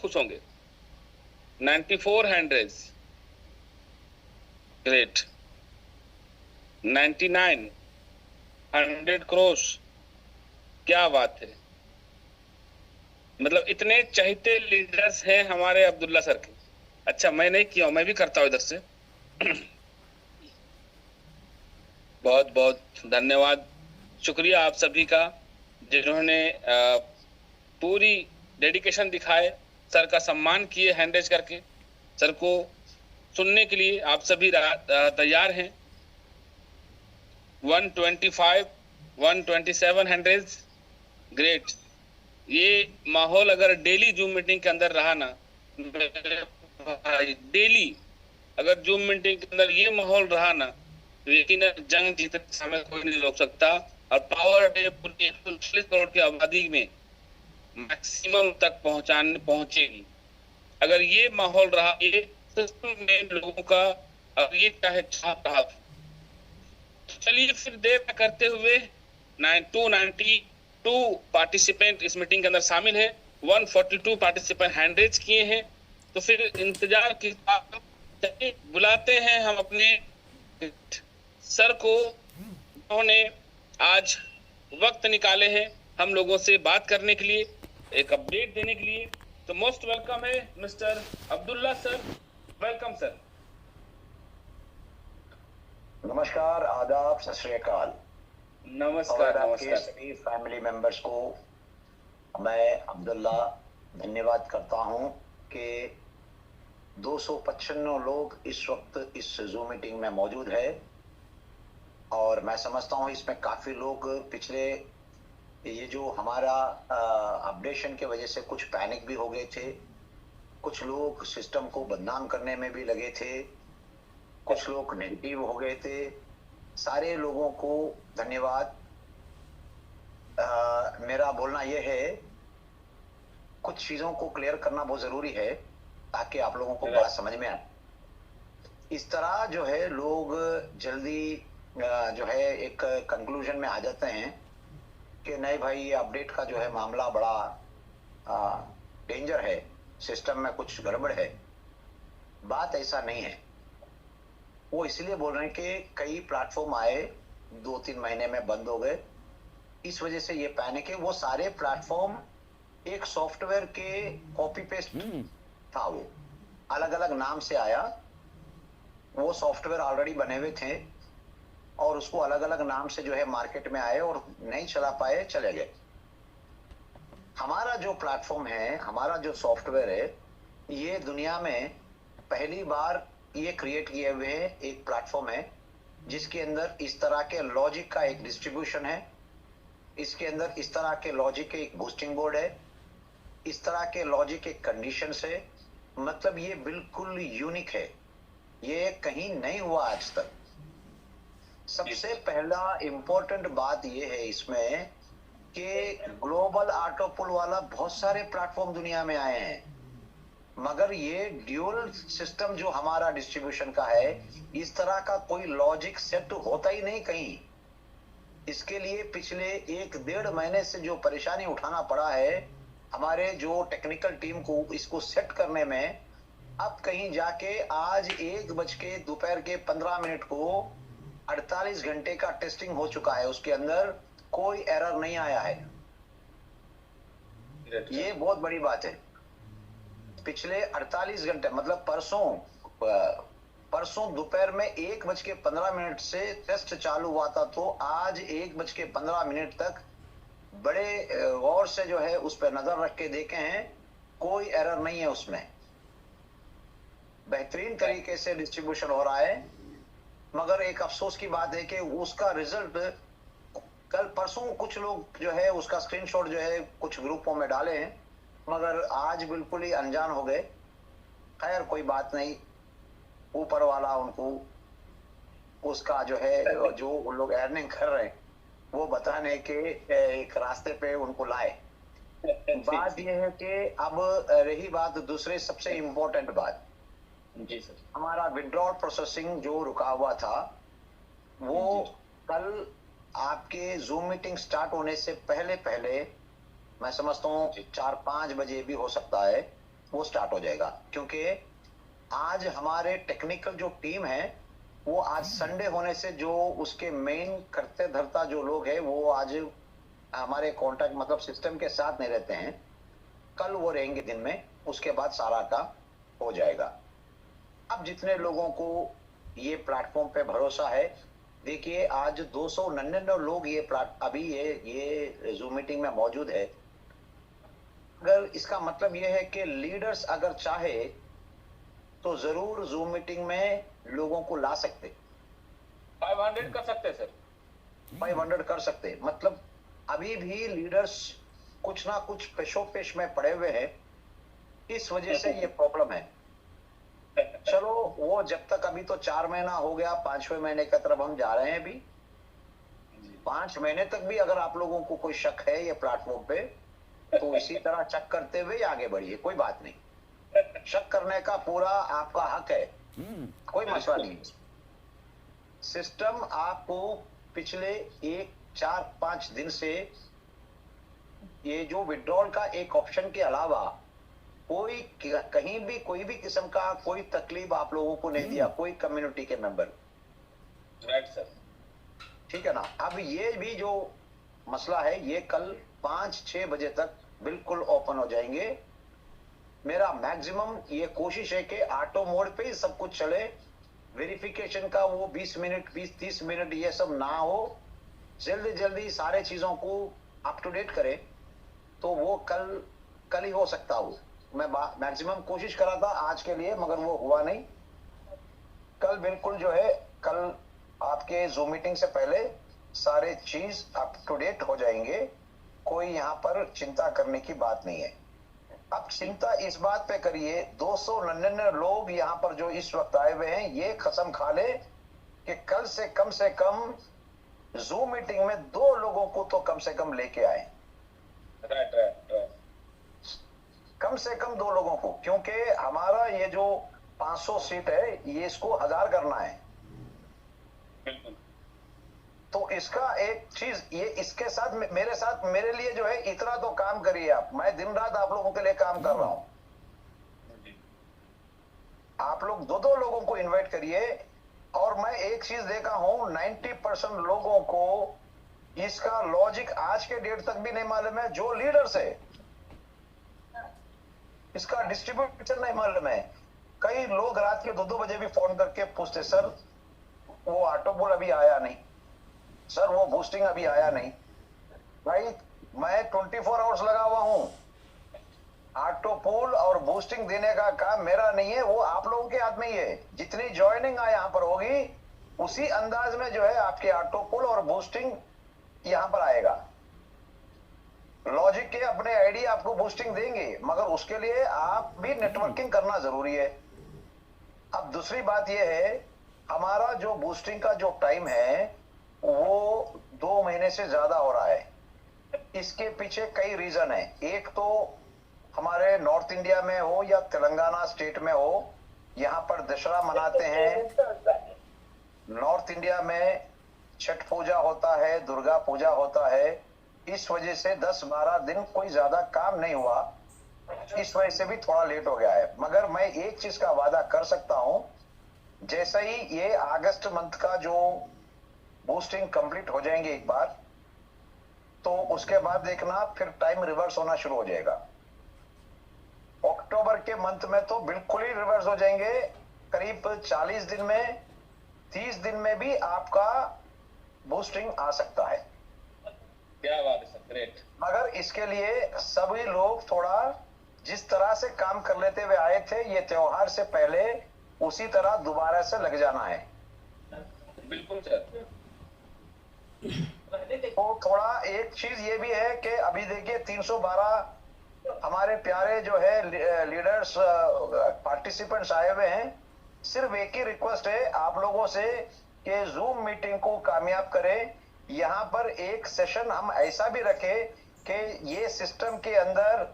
खुश होंगे। 94 hand raise, great. 99, 100 crore, क्या बात है। मतलब इतने चहेते लीडर्स हैं हमारे अब्दुल्ला सर के। अच्छा, मैं नहीं किया, मैं भी करता हूं इधर से। बहुत बहुत धन्यवाद, शुक्रिया आप सभी का, जिन्होंने पूरी डेडिकेशन दिखाए, सर का सम्मान किए हैंड रेज करके। सर को सुनने के लिए आप सभी तैयार हैं। 125, 127 हैंड रेज, ग्रेट। ये माहौल अगर डेली जूम मीटिंग के अंदर रहा ना मेरे भाई, डेली अगर जूम मीटिंग के अंदर ये माहौल रहा ना, तो यकीनन जंग जीतने समय कोई नहीं रोक सकता। और पावर डे पूरी 140 करोड़ की आबादी में मैक्सिमम तक पहुंचेगी अगर ये माहौल रहा, ये सिस्टम में लोगों का अब ये चाहे छाप रहा। चलिए फिर देर न करते हुए 292 पार्टिसिपेंट इस मीटिंग के अंदर शामिल है, 142 पार्टिसिपेंट हैंड रेज किए हैं। तो फिर इंतजार की बुलाते हैं हम अपने सर को, उन्होंने आज वक्त निकाले हैं हम लोगों से बात करने के लिए, एक अपडेट देने के लिए। तो मोस्ट वेलकम है mister Abdullah sir, welcome sir. नमस्कार, आदाब, सत श्री अकाल। नमस्कार। आपके सभी फैमिली मेंबर्स को मैं अब्दुल्ला धन्यवाद करता हूं कि 255 लोग इस वक्त इस जूम मीटिंग में मौजूद है। और मैं समझता हूं इसमें काफी लोग पिछले ये जो हमारा अपडेशन के वजह से कुछ पैनिक भी हो गए थे, कुछ लोग सिस्टम को बदनाम करने में भी लगे थे, कुछ लोग नेगेटिव हो गए थे। सारे लोगों को धन्यवाद। मेरा बोलना यह है, कुछ चीजों को क्लियर करना बहुत जरूरी है ताकि आप लोगों को बात समझ में आए। इस तरह जो है लोग जल्दी जो है एक कंक्लूजन में आ जाते हैं कि नहीं भाई, ये अपडेट का जो है मामला बड़ा डेंजर है, सिस्टम में कुछ गड़बड़ है। बात ऐसा नहीं है। वो इसलिए बोल रहे हैं कि कई प्लेटफॉर्म आए, 2-3 महीने में बंद हो गए, इस वजह से ये पैनिक है। वो सारे प्लेटफॉर्म एक सॉफ्टवेयर के कॉपी पेस्ट था, वो अलग अलग नाम से आया। वो सॉफ्टवेयर ऑलरेडी बने हुए थे और उसको अलग अलग नाम से जो है मार्केट में आए और नहीं चला पाए, चले गए। हमारा जो प्लेटफॉर्म है, हमारा जो सॉफ्टवेयर है, ये दुनिया में पहली बार ये क्रिएट किए हुए एक प्लेटफॉर्म है जिसके अंदर इस तरह के लॉजिक का एक डिस्ट्रीब्यूशन है, इसके अंदर इस तरह के लॉजिक के एक बूस्टिंग बोर्ड है, इस तरह के लॉजिक के कंडीशंस है। मतलब ये बिल्कुल यूनिक है, ये कहीं नहीं हुआ आज तक। सबसे पहला इंपॉर्टेंट बात ये है इसमें कि ग्लोबल ऑटो पुल वाला बहुत सारे प्लेटफॉर्म दुनिया में आए हैं, मगर ये ड्यूल सिस्टम जो हमारा डिस्ट्रीब्यूशन का है, इस तरह का कोई लॉजिक सेट होता ही नहीं कहीं। इसके लिए पिछले 1-1.5 महीने से जो परेशानी उठाना पड़ा है हमारे जो टेक्निकल टीम को इसको सेट करने में, अब कहीं जाके आज 1:15 को 48 घंटे का टेस्टिंग हो चुका है, उसके अंदर कोई एरर नहीं आया है। ये बहुत बड़ी बात है। पिछले 48 घंटे मतलब परसों दोपहर में 1:15 से टेस्ट चालू हुआ था, तो आज 1:15 तक बड़े गौर से जो है उस पर नजर रख के देखे हैं, कोई एरर नहीं है उसमें। बेहतरीन तरीके से डिस्ट्रीब्यूशन हो रहा है। मगर एक अफसोस की बात है कि उसका रिजल्ट कल परसों कुछ लोग जो है उसका स्क्रीनशॉट जो है कुछ ग्रुपों में डाले हैं, मगर आज बिल्कुल ही अनजान हो गए। खैर कोई बात नहीं, ऊपर वाला उनको उसका जो है जो उन लोग अर्निंग कर रहे हैं वो बताने के एक रास्ते पे उनको लाए। बात यह है कि अब रही बात दूसरे सबसे इम्पोर्टेंट बात, जी सर, हमारा विड्रॉल प्रोसेसिंग जो रुका हुआ था वो कल आपके जूम मीटिंग स्टार्ट होने से पहले मैं समझता हूँ 4-5 बजे भी हो सकता है, वो स्टार्ट हो जाएगा। क्योंकि आज हमारे टेक्निकल जो टीम है वो आज संडे होने से जो उसके मेन करते धरता जो लोग हैं वो आज हमारे कॉन्टैक्ट मतलब सिस्टम के साथ नहीं रहते हैं। कल वो रहेंगे दिन में, उसके बाद सारा काम हो जाएगा। अब जितने लोगों को ये प्लेटफॉर्म पे भरोसा है, देखिए आज 299 लोग ये अभी ये जूम मीटिंग में मौजूद है। अगर इसका मतलब ये है कि लीडर्स अगर चाहे तो जरूर जूम मीटिंग में लोगों को ला सकते, 500 कर सकते सर, 500 कर सकते। मतलब अभी भी लीडर्स कुछ ना कुछ पेशोपेश में पड़े हुए हैं, इस वजह से ये प्रॉब्लम है। चलो वो जब तक, अभी तो 4 महीना हो गया, 5वें महीने की तरफ हम जा रहे हैं। अभी 5 महीने तक भी अगर आप लोगों को कोई शक है ये प्लेटफॉर्म पे, तो इसी तरह चेक करते हुए आगे बढ़िए, कोई बात नहीं। शक करने का पूरा आपका हक है, कोई मसला नहीं। सिस्टम आपको पिछले 1-4-5 दिन से ये जो विड्रॉल का एक ऑप्शन के अलावा कोई कहीं भी कोई भी किस्म का कोई तकलीफ आप लोगों को नहीं दिया, कोई कम्युनिटी के मेंबर। राइट सर, ठीक है ना। अब ये भी जो मसला है ये कल 5-6 बजे तक बिल्कुल ओपन हो जाएंगे। मेरा मैक्सिमम ये कोशिश है कि ऑटो मोड पे ही सब कुछ चले, वेरिफिकेशन का वो 20 मिनट 20-30 मिनट ये सब ना हो, जल्दी जल्दी सारे चीजों को अप टू डेट करें, तो वो कल ही हो सकता हो। मैं मैक्सिमम कोशिश करा था आज के लिए, मगर वो हुआ नहीं। कल बिल्कुल जो है, कल आपके जूम मीटिंग से पहले सारे चीज अप टू डेट हो जाएंगे, कोई यहाँ पर चिंता करने की बात नहीं है। अब चिंता इस बात पे करिए, 299 लोग यहाँ पर जो इस वक्त आए हुए हैं, ये कसम खा ले कि कल से कम जूम मीटिंग में 2 लोगों को तो कम से कम लेके आए। राइट, कम से कम 2 लोगों को, क्योंकि हमारा ये जो 500 सीट है ये इसको 1000 करना है। बिल्कुल। तो इसका एक चीज ये, इसके साथ मेरे लिए जो है, इतना तो काम करिए आप। मैं दिन रात आप लोगों के लिए काम कर रहा हूं। आप लोग 2-2 लोगों को इनवाइट करिए। और मैं एक चीज देखा हूं, 90% लोगों को इसका लॉजिक आज के डेट तक भी नहीं मालूम है। जो लीडर्स है इसका डिस्ट्रीब्यूशन नहीं मालूम है। कई लोग रात के 2-2 बजे भी फोन करके पूछते, सर वो ऑटोबुल अभी आया नहीं, सर वो बूस्टिंग अभी आया नहीं। भाई मैं 24 आवर्स लगा हुआ हूं। ऑटो पुल और बूस्टिंग देने का काम मेरा नहीं है, वो आप लोगों के हाथ में ही है। जितनी ज्वाइनिंग यहाँ पर होगी उसी अंदाज में जो है आपके ऑटो पुल और बूस्टिंग यहाँ पर आएगा। लॉजिक के अपने आईडी आपको बूस्टिंग देंगे, मगर उसके लिए आप भी नेटवर्किंग करना जरूरी है। अब दूसरी बात यह है, हमारा जो बूस्टिंग का जो टाइम है वो 2 महीने से ज्यादा हो रहा है। इसके पीछे कई रीजन है। एक तो हमारे नॉर्थ इंडिया में हो या तेलंगाना स्टेट में हो, यहाँ पर दशहरा मनाते हैं। नॉर्थ इंडिया में छठ पूजा होता है, दुर्गा पूजा होता है। इस वजह से 10-12 दिन कोई ज्यादा काम नहीं हुआ, इस वजह से भी थोड़ा लेट हो गया है। मगर मैं एक चीज का वादा कर सकता हूं, जैसे ही ये अगस्त मंथ का जो बूस्टिंग कंप्लीट हो जाएंगे एक बार, तो उसके बाद देखना फिर टाइम रिवर्स होना शुरू हो जाएगा। अक्टूबर के मंथ में तो बिल्कुल ही रिवर्स हो जाएंगे। करीब 40 दिन में, 30 दिन में भी आपका बूस्टिंग आ सकता है। क्या बात है सर, ग्रेट। मगर इसके लिए सभी लोग थोड़ा जिस तरह से काम कर लेते हुए आए थे ये त्योहार से पहले, उसी तरह दोबारा से लग जाना है। बिल्कुल सर। तो थोड़ा एक चीज ये भी है कि अभी देखिए 312 हमारे प्यारे जो है लीडर्स पार्टिसिपेंट्स आए हुए हैं। सिर्फ एक ही रिक्वेस्ट है आप लोगों से कि जूम मीटिंग को कामयाब करें। यहाँ पर एक सेशन हम ऐसा भी रखें कि ये सिस्टम के अंदर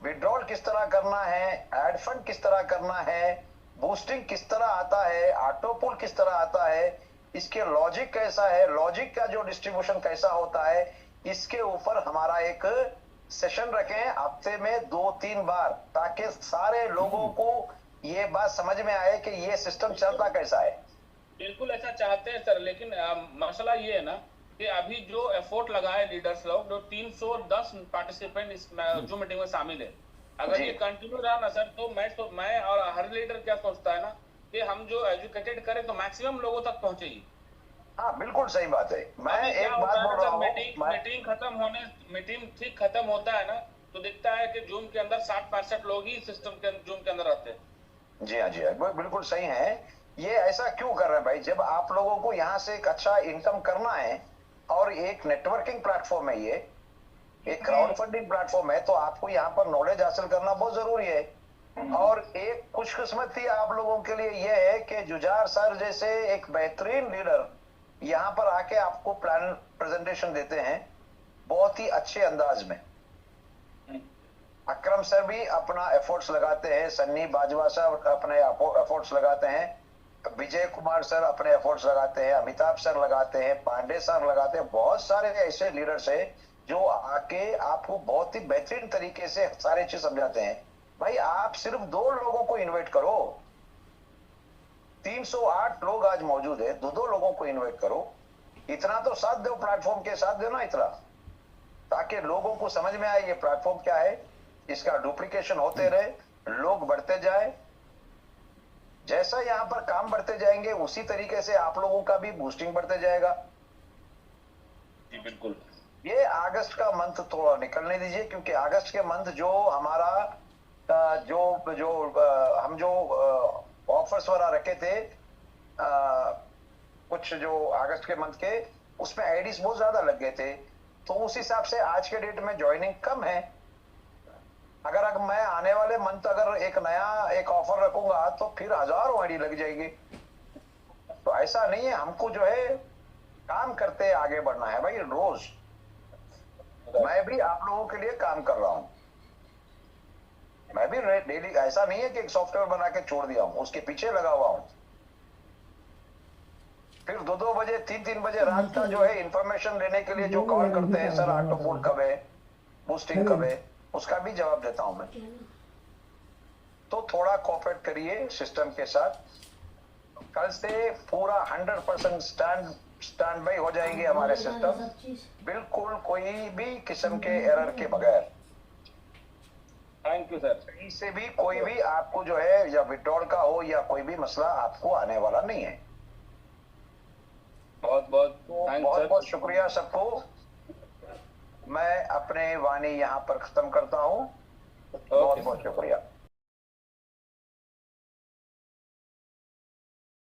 विड्रॉल किस तरह करना है, एड फंड किस तरह करना है, बूस्टिंग किस तरह आता है, ऑटो पुल किस तरह आता है, इसके लॉजिक कैसा है, लॉजिक का जो डिस्ट्रीब्यूशन कैसा होता है, इसके ऊपर हमारा एक सेशन रखें हफ्ते में 2-3 बार, ताकि सारे लोगों को ये बात समझ में आए कि ये सिस्टम चलता कैसा है। बिल्कुल ऐसा चाहते हैं सर, लेकिन मसला ये है ना कि अभी जो एफर्ट लगाए लीडर्स लोग, जो 310 पार्टिसिपेंट इस जो मीटिंग में शामिल है, अगर ये कंटिन्यू रहा ना सर, तो मैं और हर लीडर क्या सोचता है ना कि हम जो एजुकेटेड करें तो मैक्सिमम लोगों तक पहुंचेगी। हाँ बिल्कुल सही बात है। मैं एक बात बोल रहा हूँ, मीटिंग ठीक खत्म होता है ना, तो दिखता है कि जूम के अंदर 60-65 लोग ही सिस्टम के जूम के अंदर रहते हैं। जी हाँ जी हाँ, वो बिल्कुल सही है। ये ऐसा क्यों कर रहे हैं भाई? जब आप लोगों को यहाँ से एक अच्छा इनकम करना है और एक नेटवर्किंग प्लेटफॉर्म है, ये एक क्राउड फंडिंग प्लेटफॉर्म है, तो आपको यहाँ पर नॉलेज हासिल करना बहुत जरूरी है। और एक खुशकिस्मती आप लोगों के लिए यह है कि जुझार सर जैसे एक बेहतरीन लीडर यहाँ पर आके आपको प्लान प्रेजेंटेशन देते हैं बहुत ही अच्छे अंदाज में। अकरम सर भी अपना एफर्ट्स लगाते हैं, सन्नी बाजवा सर अपने एफर्ट्स लगाते हैं, विजय कुमार सर अपने एफर्ट्स लगाते हैं, अमिताभ सर लगाते हैं, पांडे सर लगाते हैं। बहुत सारे ऐसे लीडर्स हैं जो आके आपको बहुत ही बेहतरीन तरीके से सारे चीज समझाते हैं। भाई आप सिर्फ 2 लोगों को इन्वाइट करो, 308 लोग आज मौजूद है, 2 लोगों को इन्वाइट करो, इतना तो साथ दो, प्लेटफॉर्म के साथ दो ना इतना, ताकि लोगों को समझ में आए ये प्लेटफॉर्म क्या है, इसका डुप्लीकेशन होते रहे, लोग बढ़ते जाए। जैसा यहाँ पर काम बढ़ते जाएंगे उसी तरीके से आप लोगों का भी बूस्टिंग बढ़ते जाएगा। जी बिल्कुल। ये अगस्त का मंथ थोड़ा निकलने दीजिए, क्योंकि अगस्त के मंथ जो हमारा हम जो ऑफर्स वगैरह रखे थे कुछ जो अगस्त के मंथ के, उसमें आईडीज बहुत ज्यादा लग गए थे, तो उस हिसाब से आज के डेट में ज्वाइनिंग कम है। अगर मैं आने वाले मंथ अगर एक नया एक ऑफर रखूंगा तो फिर हजारों आईडी लग जाएगी। तो ऐसा नहीं है, हमको जो है काम करते आगे बढ़ना है भाई। रोज मैं भी आप लोगों के लिए काम कर रहा हूं, मैं भी डेली, ऐसा नहीं है कि एक सॉफ्टवेयर बना के छोड़ दिया हूं, उसके पीछे लगा हुआ हूं। फिर 2-2 बजे 3-3 बजे रात का जो है इंफॉर्मेशन लेने के लिए जो कॉल करते हैं, सर ऑटो फूड कब है, बूस्टिंग कब है, उसका भी जवाब देता हूं मैं। तो थोड़ा कोऑपरेट करिए सिस्टम के साथ। कल से पूरा 100% स्टैंड बाई हो जाएंगे हमारे सिस्टम, बिल्कुल कोई भी किस्म के एरर के बगैर। Thank you sir. कहीं से भी कोई भी आपको जो है या विड्रॉल का हो या कोई भी मसला आपको आने वाला नहीं है। बहुत बहुत शुक्रिया सबको। मैं अपने वाणी यहाँ पर खत्म करता हूँ। बहुत बहुत शुक्रिया।